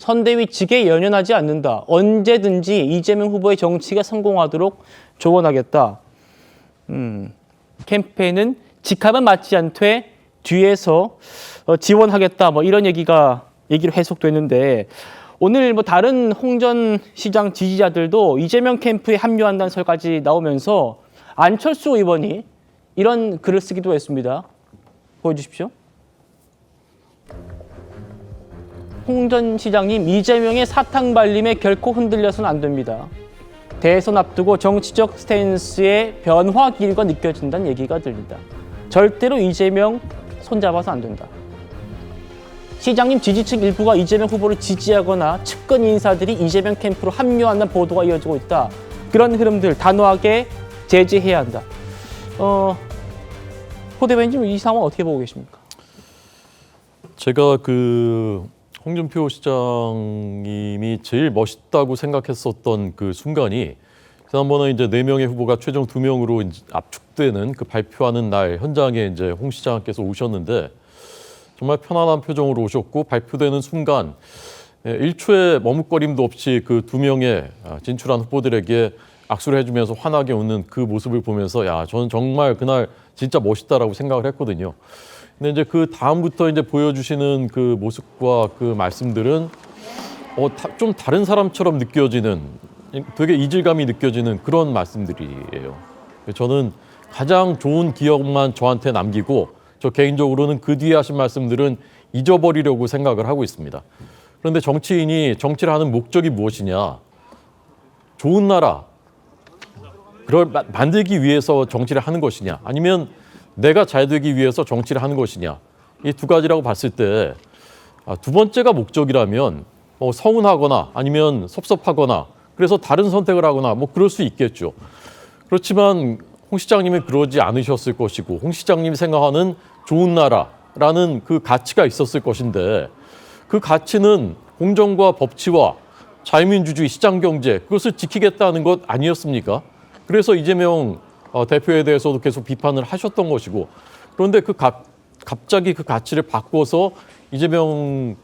선대위 직에 연연하지 않는다. 언제든지 이재명 후보의 정치가 성공하도록 조언하겠다. 캠페인은 직함은 맞지 않되 뒤에서 지원하겠다. 뭐 이런 얘기로 해석됐는데 오늘 뭐 다른 홍 전 시장 지지자들도 이재명 캠프에 합류한다는 설까지 나오면서 안철수 의원이 이런 글을 쓰기도 했습니다. 보여주십시오. 홍 전 시장님, 이재명의 사탕 발림에 결코 흔들려서는 안 됩니다. 대선 앞두고 정치적 스탠스의 변화 기류가 느껴진다는 얘기가 들린다. 절대로 이재명 손잡아서 안 된다. 시장님 지지층 일부가 이재명 후보를 지지하거나 측근 인사들이 이재명 캠프로 합류한다는 보도가 이어지고 있다. 그런 흐름들 단호하게 제재해야 한다. 호 대변인 이 상황 어떻게 보고 계십니까? 제가 홍준표 시장님이 제일 멋있다고 생각했었던 그 순간이 지난번에 이제 4명의 후보가 최종 2명으로 압축되는 그 발표하는 날 현장에 이제 홍 시장께서 오셨는데 정말 편안한 표정으로 오셨고 발표되는 순간 1초의 머뭇거림도 없이 그 2명의 진출한 후보들에게 악수를 해주면서 환하게 웃는 그 모습을 보면서 야, 저는 정말 그날 진짜 멋있다라고 생각을 했거든요. 근데 이제 그 다음부터 이제 보여주시는 그 모습과 그 말씀들은 좀 다른 사람처럼 느껴지는 되게 이질감이 느껴지는 그런 말씀들이에요. 저는 가장 좋은 기억만 저한테 남기고 저 개인적으로는 그 뒤에 하신 말씀들은 잊어버리려고 생각을 하고 있습니다. 그런데 정치인이 정치를 하는 목적이 무엇이냐? 좋은 나라, 그걸 만들기 위해서 정치를 하는 것이냐? 아니면 내가 잘 되기 위해서 정치를 하는 것이냐? 이 두 가지라고 봤을 때 두 번째가 목적이라면 서운하거나 아니면 섭섭하거나 그래서 다른 선택을 하거나 뭐 그럴 수 있겠죠. 그렇지만 홍 시장님은 그러지 않으셨을 것이고 홍 시장님이 생각하는 좋은 나라라는 그 가치가 있었을 것인데 그 가치는 공정과 법치와 자유민주주의, 시장경제 그것을 지키겠다는 것 아니었습니까? 그래서 이재명 대표에 대해서도 계속 비판을 하셨던 것이고 그런데 갑자기 그 가치를 바꿔서 이재명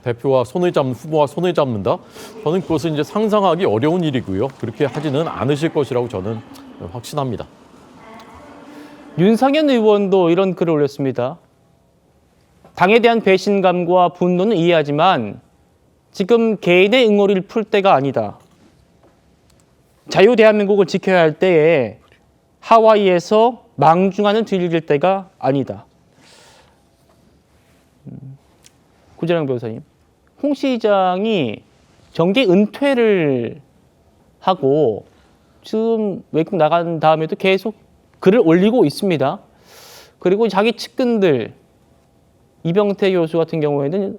대표와 손을 잡는 후보와 손을 잡는다? 저는 그것은 이제 상상하기 어려운 일이고요. 그렇게 하지는 않으실 것이라고 저는 확신합니다. 윤상현 의원도 이런 글을 올렸습니다. 당에 대한 배신감과 분노는 이해하지만 지금 개인의 응어리를 풀 때가 아니다. 자유 대한민국을 지켜야 할 때에 하와이에서 망중하는 들릴 때가 아니다. 구재랑 변호사님, 홍 시장이 정계 은퇴를 하고 지금 외국 나간 다음에도 계속 글을 올리고 있습니다. 그리고 자기 측근들, 이병태 교수 같은 경우에는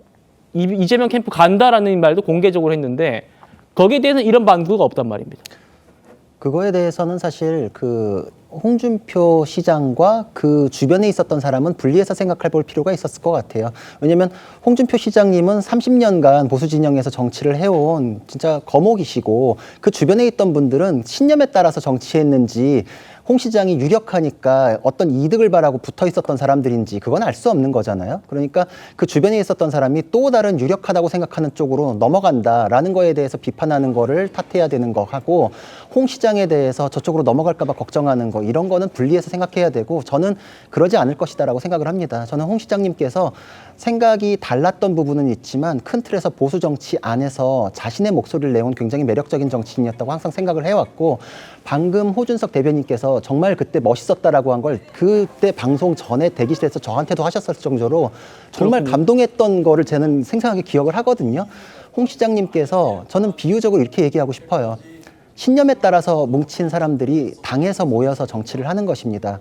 이재명 캠프 간다라는 말도 공개적으로 했는데 거기에 대해서는 이런 반구가 없단 말입니다. 그거에 대해서는 사실 홍준표 시장과 그 주변에 있었던 사람은 분리해서 생각해 볼 필요가 있었을 것 같아요. 왜냐하면 홍준표 시장님은 30년간 보수 진영에서 정치를 해온 진짜 거목이시고 그 주변에 있던 분들은 신념에 따라서 정치했는지 홍 시장이 유력하니까 어떤 이득을 바라고 붙어 있었던 사람들인지 그건 알 수 없는 거잖아요. 그러니까 그 주변에 있었던 사람이 또 다른 유력하다고 생각하는 쪽으로 넘어간다라는 거에 대해서 비판하는 거를 탓해야 되는 거 하고 홍 시장에 대해서 저쪽으로 넘어갈까 봐 걱정하는 거 이런 거는 분리해서 생각해야 되고 저는 그러지 않을 것이다라고 생각을 합니다. 저는 홍 시장님께서 생각이 달랐던 부분은 있지만 큰 틀에서 보수 정치 안에서 자신의 목소리를 내온 굉장히 매력적인 정치인이었다고 항상 생각을 해왔고 방금 호준석 대변인께서 정말 그때 멋있었다라고 한 걸 그때 방송 전에 대기실에서 저한테도 하셨을 정도로 정말 감동했던 거를 저는 생생하게 기억을 하거든요. 홍 시장님께서 저는 비유적으로 이렇게 얘기하고 싶어요. 신념에 따라서 뭉친 사람들이 당에서 모여서 정치를 하는 것입니다.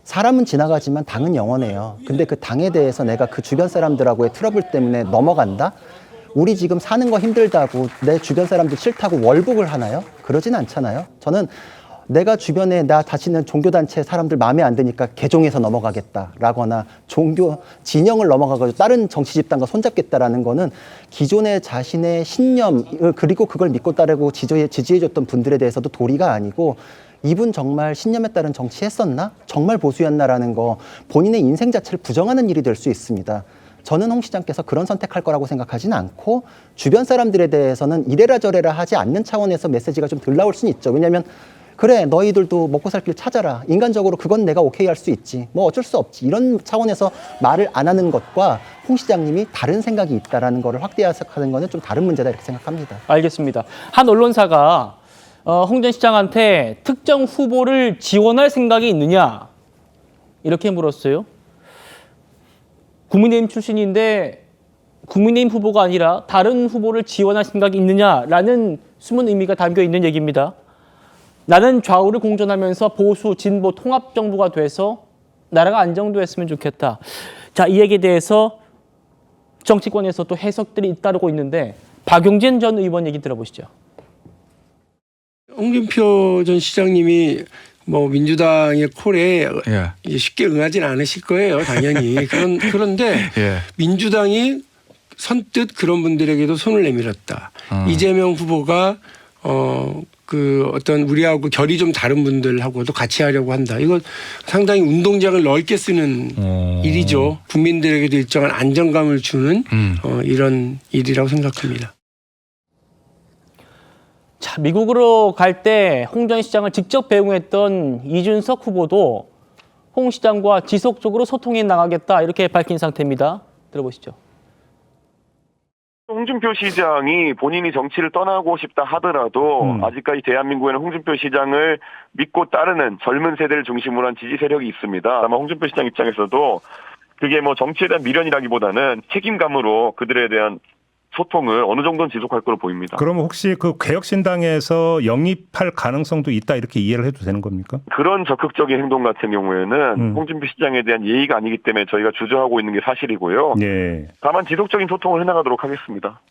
사람은 지나가지만 당은 영원해요. 근데 그 당에 대해서 내가 그 주변 사람들하고의 트러블 때문에 넘어간다? 우리 지금 사는 거 힘들다고 내 주변 사람들 싫다고 월북을 하나요? 그러진 않잖아요. 저는 내가 주변에 나 다시는 종교단체 사람들 마음에 안 드니까 개종해서 넘어가겠다라거나 종교 진영을 넘어가가지고 다른 정치 집단과 손잡겠다라는 거는 기존의 자신의 신념 그리고 그걸 믿고 따르고 지지해줬던 분들에 대해서도 도리가 아니고 이분 정말 신념에 따른 정치했었나? 정말 보수였나라는 거 본인의 인생 자체를 부정하는 일이 될 수 있습니다. 저는 홍 시장께서 그런 선택할 거라고 생각하지는 않고 주변 사람들에 대해서는 이래라 저래라 하지 않는 차원에서 메시지가 좀 덜 나올 수는 있죠. 왜냐하면 그래 너희들도 먹고 살 길 찾아라. 인간적으로 그건 내가 오케이 할 수 있지. 뭐 어쩔 수 없지. 이런 차원에서 말을 안 하는 것과 홍 시장님이 다른 생각이 있다라는 거를 확대 해석하는 거는 좀 다른 문제다 이렇게 생각합니다. 알겠습니다. 한 언론사가 홍 전 시장한테 특정 후보를 지원할 생각이 있느냐 이렇게 물었어요. 국민의힘 출신인데 국민의힘 후보가 아니라 다른 후보를 지원할 생각이 있느냐라는 숨은 의미가 담겨 있는 얘기입니다. 나는 좌우를 공존하면서 보수, 진보, 통합 정부가 돼서 나라가 안정됐으면 좋겠다. 자, 이 얘기에 대해서 정치권에서 또 해석들이 잇따르고 있는데 박용진 전 의원 얘기 들어보시죠. 홍준표 전 시장님이 뭐 민주당의 콜에 예. 쉽게 응하진 않으실 거예요, 당연히. 그런데 예. 민주당이 선뜻 그런 분들에게도 손을 내밀었다. 이재명 후보가 그 어떤 우리하고 결이 좀 다른 분들하고도 같이 하려고 한다. 이거 상당히 운동장을 넓게 쓰는 일이죠. 국민들에게도 일정한 안정감을 주는 이런 일이라고 생각합니다. 자, 미국으로 갈 때 홍 전 시장을 직접 배웅했던 이준석 후보도 홍 시장과 지속적으로 소통해 나가겠다 이렇게 밝힌 상태입니다. 들어보시죠. 홍준표 시장이 본인이 정치를 떠나고 싶다 하더라도 아직까지 대한민국에는 홍준표 시장을 믿고 따르는 젊은 세대를 중심으로 한 지지 세력이 있습니다. 아마 홍준표 시장 입장에서도 그게 뭐 정치에 대한 미련이라기보다는 책임감으로 그들에 대한 소통을 어느 정도는 지속할 거로 보입니다. 그러면 혹시 그 개혁신당에서 영입할 가능성도 있다 이렇게 이해를 해도 되는 겁니까? 그런 적극적인 행동 같은 경우에는 홍준표 시장에 대한 예의가 아니기 때문에 저희가 주저하고 있는 게 사실이고요. 예. 다만 지속적인 소통을 해나가도록 하겠습니다.